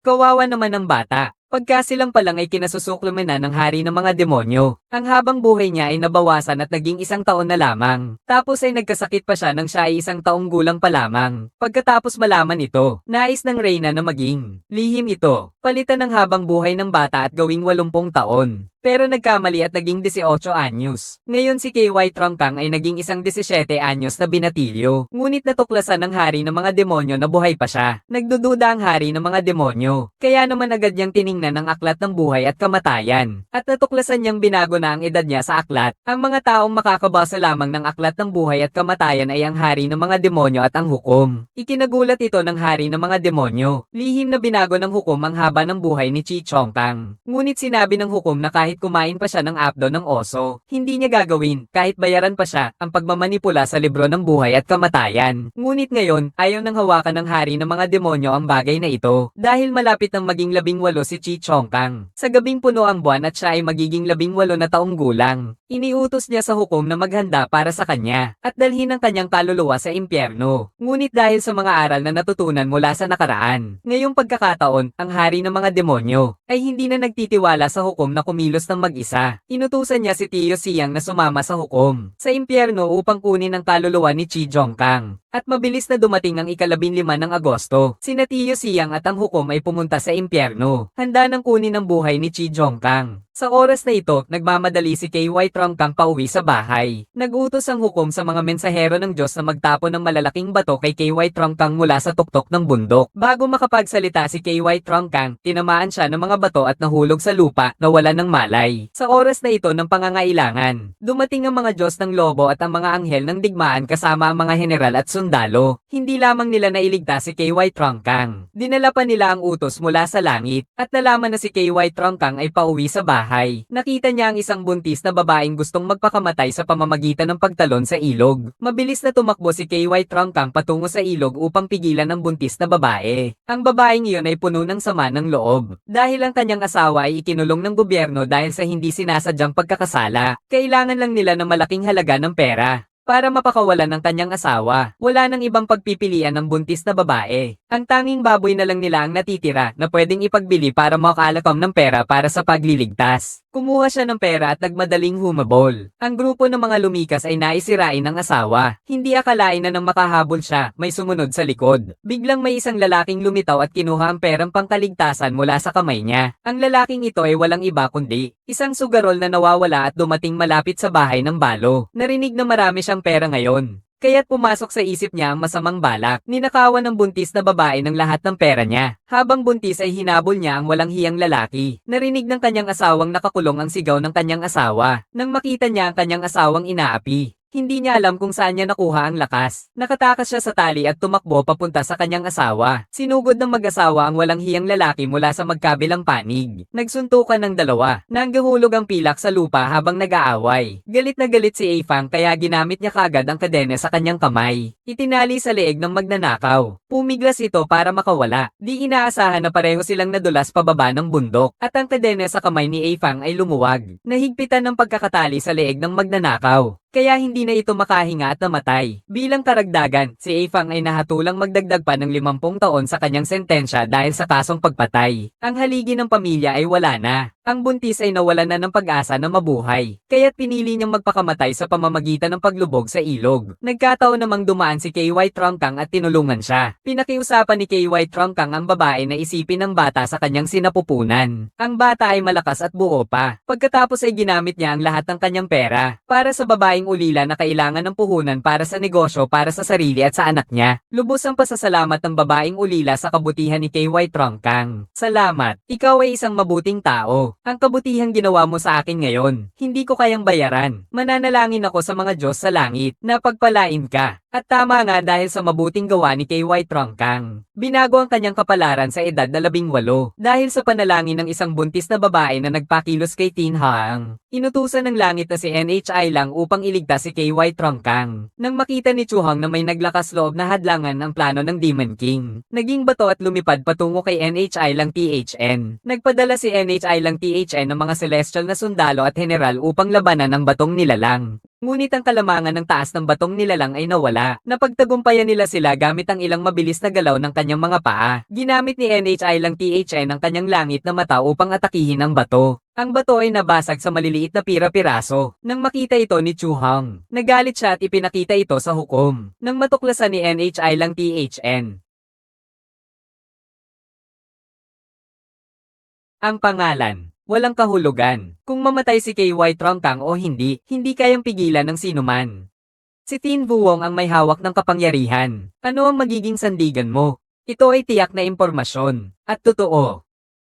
Kawawa naman ng bata. Pagkasilang pa lang ay kinasusuklaman na ng hari ng mga demonyo. Ang habang buhay niya ay nabawasan at naging 1 taon na lamang. Tapos ay nagkasakit pa siya nang siya ay 1 taong gulang pa lamang. Pagkatapos malaman ito, nais ng reyna na maging lihim ito. Palitan ng habang buhay ng bata at gawing 80 taon. Pero nagkamali at naging 18 anyos. Ngayon si KY Trongkang ay naging isang 17 anyos na binatilyo. Ngunit natuklasan ng hari ng mga demonyo na buhay pa siya. Nagdududa ang hari ng mga demonyo. Kaya naman agad niyang tiningnan ang aklat ng buhay at kamatayan. At natuklasan niyang binago na ang edad niya sa aklat. Ang mga taong makakabasa lamang ng aklat ng buhay at kamatayan ay ang hari ng mga demonyo at ang hukom. Ikinagulat ito ng hari ng mga demonyo. Lihim na binago ng hukom ang haba ng buhay ni Chi Chongkang. Ngunit sinabi ng hukom na kahit kumain pa siya ng apdo ng oso, hindi niya gagawin, kahit bayaran pa siya, ang pagmamanipula sa libro ng buhay at kamatayan. Ngunit ngayon, ayaw nang hawakan ng hari ng mga demonyo ang bagay na ito, dahil malapit nang maging 18 si Chi Chongkang. Sa gabing puno ang buwan at siya ay magiging 18 na taong gulang, iniutos niya sa hukom na maghanda para sa kanya, at dalhin ang kanyang kaluluwa sa impyerno. Ngunit dahil sa mga aral na natutunan mula sa nakaraan, ngayong pagkakataon, ang hari ng mga demonyo, ay hindi na nagtitiwala sa hukom na kumilos ng mag-isa. Inutusan niya si Tio Siyang na sumama sa hukom sa impyerno upang kunin ang kaluluwa ni Chi Jongkang. At mabilis na dumating ang 15 ng Agosto. Sina Tio Siyang at ang hukom ay pumunta sa impyerno. Handa nang kunin ang buhay ni Chi Jongkang. Sa oras na ito, nagmamadali si KY Trongkang pauwi sa bahay. Nagutos ang hukom sa mga mensahero ng Diyos na magtapon ng malalaking bato kay KY Trongkang mula sa tuktok ng bundok. Bago makapagsalita si KY Trongkang, tinamaan siya ng mga bato at nahulog sa lupa na wala ng malay. Sa oras na ito ng pangangailangan, dumating ang mga Diyos ng lobo at ang mga anghel ng digmaan kasama ang mga general at sundalo. Hindi lamang nila nailigtas si KY Trongkang. Dinala pa nila ang utos mula sa langit, at nalaman na si KY Trongkang ay pauwi sa bahay. Nakita niya ang isang buntis na babaeng gustong magpakamatay sa pamamagitan ng pagtalon sa ilog. Mabilis na tumakbo si KY Trongkang patungo sa ilog upang pigilan ang buntis na babae. Ang babaeng iyon ay puno ng sama ng loob, dahil ang kanyang asawa ay ikinulong ng gobyerno dahil sa hindi sinasadyang pagkakasala. Kailangan lang nila ng malaking halaga ng pera para mapakawalan ng kanyang asawa. Wala nang ibang pagpipilian ng buntis na babae. Ang tanging baboy na lang nila ang natitira na pwedeng ipagbili para makaalakam ng pera para sa pagliligtas. Kumuha siya ng pera at nagmadaling humabol. Ang grupo ng mga lumikas ay naisirain ng asawa. Hindi akalain na nang makahabol siya, may sumunod sa likod. Biglang may isang lalaking lumitaw at kinuha ang perang pangkaligtasan mula sa kamay niya. Ang lalaking ito ay walang iba kundi isang sugarol na nawawala at dumating malapit sa bahay ng balo. Narinig na marami siyang pera ngayon. Kaya't pumasok sa isip niya ang masamang balak. Ninakawan ng buntis na babae ng lahat ng pera niya. Habang buntis ay hinabol niya ang walang hiyang lalaki. Narinig ng kanyang asawang nakakulong ang sigaw ng kanyang asawa. Nang makita niya ang kanyang asawang inaapi, hindi niya alam kung saan niya nakuha ang lakas. Nakatakas siya sa tali at tumakbo papunta sa kanyang asawa. Sinugod ng mag-asawa ang walang hiyang lalaki mula sa magkabilang panig. Nagsuntukan ng dalawa. Nanggahulog ang pilak sa lupa habang nag-aaway. Galit na galit si Afang kaya ginamit niya kagad ang kadena sa kanyang kamay. Itinali sa leeg ng magnanakaw. Pumiglas ito para makawala. Di inaasahan na pareho silang nadulas pababa ng bundok. At ang kadena sa kamay ni Afang ay lumuwag. Nahigpitan ng pagkakatali sa leeg ng magnanakaw. Kaya hindi na ito makahinga at namatay. Bilang karagdagan, si Afang ay nahatulang magdagdag pa ng 50 taon sa kanyang sentensya dahil sa kasong pagpatay. Ang haligi ng pamilya ay wala na. Ang buntis ay nawalan na ng pag-asa na mabuhay, kaya't pinili niyang magpakamatay sa pamamagitan ng paglubog sa ilog. Nagkataon namang dumaan si KY Trongkang at tinulungan siya. Pinakiusapan ni KY Trongkang ang babae na isipin ng bata sa kanyang sinapupunan. Ang bata ay malakas at buo pa. Pagkatapos ay ginamit niya ang lahat ng kanyang pera para sa babaeng ulila na kailangan ng puhunan para sa negosyo para sa sarili at sa anak niya. Lubos ang pasasalamat ng babaeng ulila sa kabutihan ni KY Trongkang. Salamat, ikaw ay isang mabuting tao. Ang kabutihang ginawa mo sa akin ngayon, hindi ko kayang bayaran. Mananalangin ako sa mga Diyos sa langit na pagpalain ka. At tama nga dahil sa mabuting gawa ni KY Trongkang. Binago ang kanyang kapalaran sa edad na 18 dahil sa panalangin ng isang buntis na babae na nagpakilos kay Tin Haang. Inutusan ng langit na si NHI lang upang iligtas si KY Trongkang. Nang makita ni Chu Hang na may naglakas loob na hadlangan ang plano ng Demon King, naging bato at lumipad patungo kay NHI lang THN. Nagpadala si NHI lang THN ng mga celestial na sundalo at general upang labanan ang batong nilalang. Ngunit ang kalamangan ng taas ng batong nilalang ay nawala. Napagtagumpayan nila sila gamit ang ilang mabilis na galaw ng kanyang mga paa. Ginamit ni NHI lang THN ang kanyang langit na mata upang atakihin ang bato. Ang bato ay nabasag sa maliliit na pira-piraso. Nang makita ito ni Chu Hong, nagalit siya at ipinakita ito sa hukom. Nang matuklasan ni NHI lang THN. Ang pangalan, walang kahulugan. Kung mamatay si KY Trongkang o hindi, hindi kayang pigilan ng sinuman. Si Tin Vuong ang may hawak ng kapangyarihan. Ano ang magiging sandigan mo? Ito ay tiyak na impormasyon. At totoo.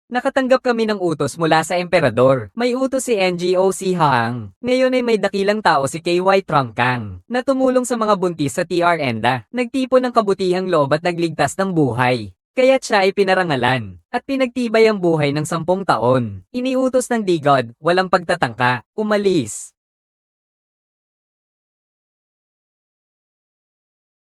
Nakatanggap kami ng utos mula sa emperador. May utos si NGOC Hang. Ngayon ay may dakilang tao si KY Trongkang na tumulong sa mga buntis sa TR Enda. Nagtipon ng kabutihang loob at nagligtas ng buhay. Kaya't siya ay pinarangalan at pinagtibay ang buhay ng 10 taon. Iniutos ng D-God, walang pagtatangka, umalis.